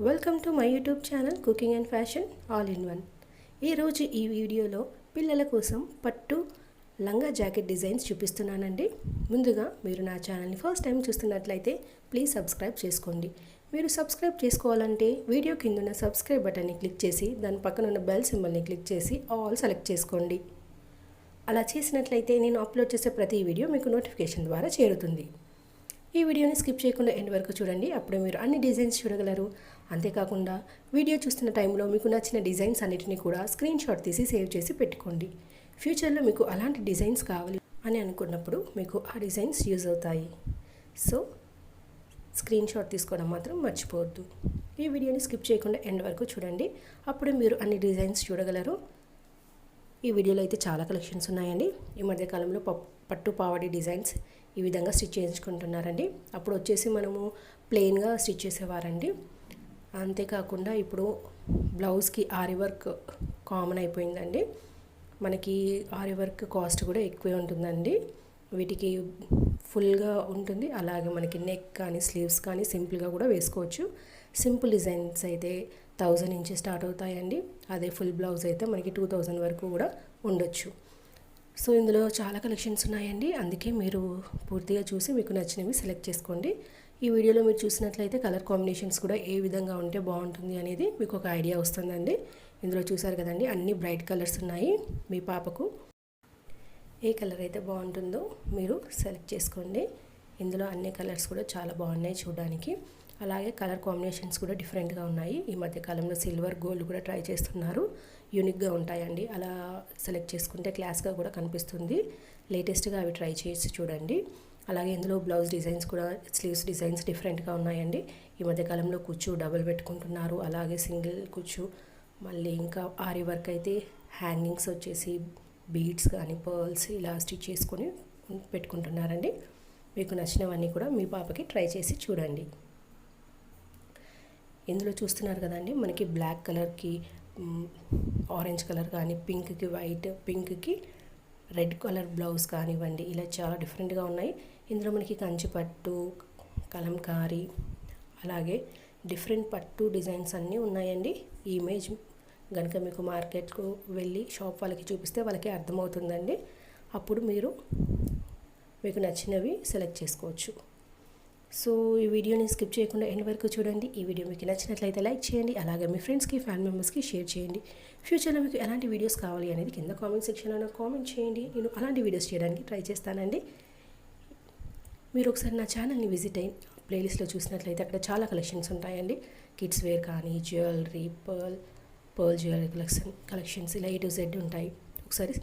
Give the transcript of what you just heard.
Welcome to my YouTube channel cooking and fashion all in one. ఈరోజు ఈ వీడియోలో పిల్లల కోసం పట్టు లంగా జాకెట్ డిజైన్స్ చూపిస్తున్నానండి. ముందుగా మీరు నా ఛానల్ని ఫస్ట్ టైం చూస్తున్నట్లయితే ప్లీజ్ సబ్స్క్రైబ్ చేసుకోండి. మీరు సబ్స్క్రైబ్ చేసుకోవాలంటే వీడియో కింద ఉన్న సబ్స్క్రైబ్ బటన్ని క్లిక్ చేసి దాని పక్కన ఉన్న బెల్ సింబల్ని క్లిక్ చేసి ఆల్ సెలెక్ట్ చేసుకోండి. అలా చేసినట్లయితే నేను అప్లోడ్ చేసే ప్రతి వీడియో మీకు నోటిఫికేషన్ ద్వారా చేరుతుంది. ఈ వీడియోని స్కిప్ చేయకుండా ఎండ్ వరకు చూడండి, అప్పుడే మీరు అన్ని డిజైన్స్ చూడగలరు. అంతేకాకుండా వీడియో చూస్తున్న టైంలో మీకు నచ్చిన డిజైన్స్ అన్నిటిని కూడా స్క్రీన్ షాట్ తీసి సేవ్ చేసి పెట్టుకోండి. ఫ్యూచర్లో మీకు అలాంటి డిజైన్స్ కావాలి అని అనుకున్నప్పుడు మీకు ఆ డిజైన్స్ యూజ్ అవుతాయి. సో స్క్రీన్ షాట్ తీసుకోవడం మాత్రం మర్చిపోవద్దు. ఈ వీడియోని స్కిప్ చేయకుండా ఎండ్ వరకు చూడండి, అప్పుడే మీరు అన్ని డిజైన్స్ చూడగలరు. ఈ వీడియోలో అయితే చాలా కలెక్షన్స్ ఉన్నాయండి. ఈ మధ్యకాలంలో పట్టు పావడి డిజైన్స్ ఈ విధంగా స్టిచ్ చేయించుకుంటున్నారండి. అప్పుడు వచ్చేసి మనము ప్లెయిన్గా స్టిచ్ చేసేవారండి. అంతేకాకుండా ఇప్పుడు బ్లౌజ్కి ఆరి వర్క్ కామన్ అయిపోయిందండి. మనకి ఆరి వర్క్ కాస్ట్ కూడా ఎక్కువే ఉంటుందండి. వీటికి ఫుల్గా ఉంటుంది, అలాగే మనకి నెక్ కానీ స్లీవ్స్ కానీ సింపుల్గా కూడా వేసుకోవచ్చు. సింపుల్ డిజైన్స్ అయితే 1000 నుంచి స్టార్ట్ అవుతాయండి. అదే ఫుల్ బ్లౌజ్ అయితే మనకి 2000 వరకు కూడా ఉండొచ్చు. సో ఇందులో చాలా కలెక్షన్స్ ఉన్నాయండి, అందుకే మీరు పూర్తిగా చూసి మీకు నచ్చినవి సెలెక్ట్ చేసుకోండి. ఈ వీడియోలో మీరు చూసినట్లయితే కలర్ కాంబినేషన్స్ కూడా ఏ విధంగా ఉంటే బాగుంటుంది అనేది మీకు ఒక ఐడియా వస్తుందండి. ఇందులో చూసారు కదండి, అన్ని బ్రైట్ కలర్స్ ఉన్నాయి. మీ పాపకు ఏ కలర్ అయితే బాగుంటుందో మీరు సెలెక్ట్ చేసుకోండి. ఇందులో అన్ని కలర్స్ కూడా చాలా బాగున్నాయి చూడడానికి. అలాగే కలర్ కాంబినేషన్స్ కూడా డిఫరెంట్గా ఉన్నాయి. ఈ మధ్యకాలంలో సిల్వర్ గోల్డ్ కూడా ట్రై చేస్తున్నారు, యూనిక్గా ఉంటాయండి. అలా సెలెక్ట్ చేసుకుంటే క్లాస్గా కూడా కనిపిస్తుంది. లేటెస్ట్గా అవి ట్రై చేసి చూడండి. అలాగే ఇందులో బ్లౌజ్ డిజైన్స్ కూడా, స్లీవ్స్ డిజైన్స్ డిఫరెంట్గా ఉన్నాయండి. ఈ మధ్యకాలంలో కుచ్చు డబుల్ పెట్టుకుంటున్నారు, అలాగే సింగిల్ కుచ్చు. మళ్ళీ ఇంకా ఆరి వర్క్ అయితే హ్యాంగింగ్స్ వచ్చేసి బీడ్స్ కానీ పర్ల్స్ ఇలా స్టిచ్ చేసుకొని పెట్టుకుంటున్నారండి. మీకు నచ్చినవన్నీ కూడా మీ పాపకి ట్రై చేసి చూడండి. ఇందులో చూస్తున్నారు కదండి, మనకి బ్లాక్ కలర్కి ఆరెంజ్ కలర్ కానీ, పింక్కి వైట్, పింక్కి రెడ్ కలర్ బ్లౌజ్ కానివ్వండి, ఇలా చాలా డిఫరెంట్గా ఉన్నాయి. ఇందులో మనకి కంచి పట్టు, కలంకారీ, అలాగే డిఫరెంట్ పట్టు డిజైన్స్ అన్నీ ఉన్నాయండి. ఈ ఇమేజ్ కనుక మీకు మార్కెట్కు వెళ్ళి షాప్ వాళ్ళకి చూపిస్తే వాళ్ళకి అర్థమవుతుందండి. అప్పుడు మీకు నచ్చినవి సెలెక్ట్ చేసుకోవచ్చు. సో ఈ వీడియోని స్కిప్ చేయకుండా ఎండ్ వరకు చూడండి. ఈ వీడియో మీకు నచ్చినట్లయితే లైక్ చేయండి, అలాగే మీ ఫ్రెండ్స్కి, ఫ్యామిలీ మెంబర్స్కి షేర్ చేయండి. ఫ్యూచర్లో మీకు ఎలాంటి వీడియోస్ కావాలి అనేది కింద కామెంట్ సెక్షన్లో కామెంట్ చేయండి. నేను అలాంటి వీడియోస్ చేయడానికి ట్రై చేస్తానండి. మీరు ఒకసారి నా ఛానల్ని విజిట్ అయ్యి ప్లేలిస్ట్లో చూసినట్లయితే అక్కడ చాలా కలెక్షన్స్ ఉంటాయండి. కిడ్స్ వేర్ కానీ, జ్యువెలరీ, పర్ల్ జ్యువెలరీ కలెక్షన్స్ ఇలా A to Z ఉంటాయి. ఒకసారి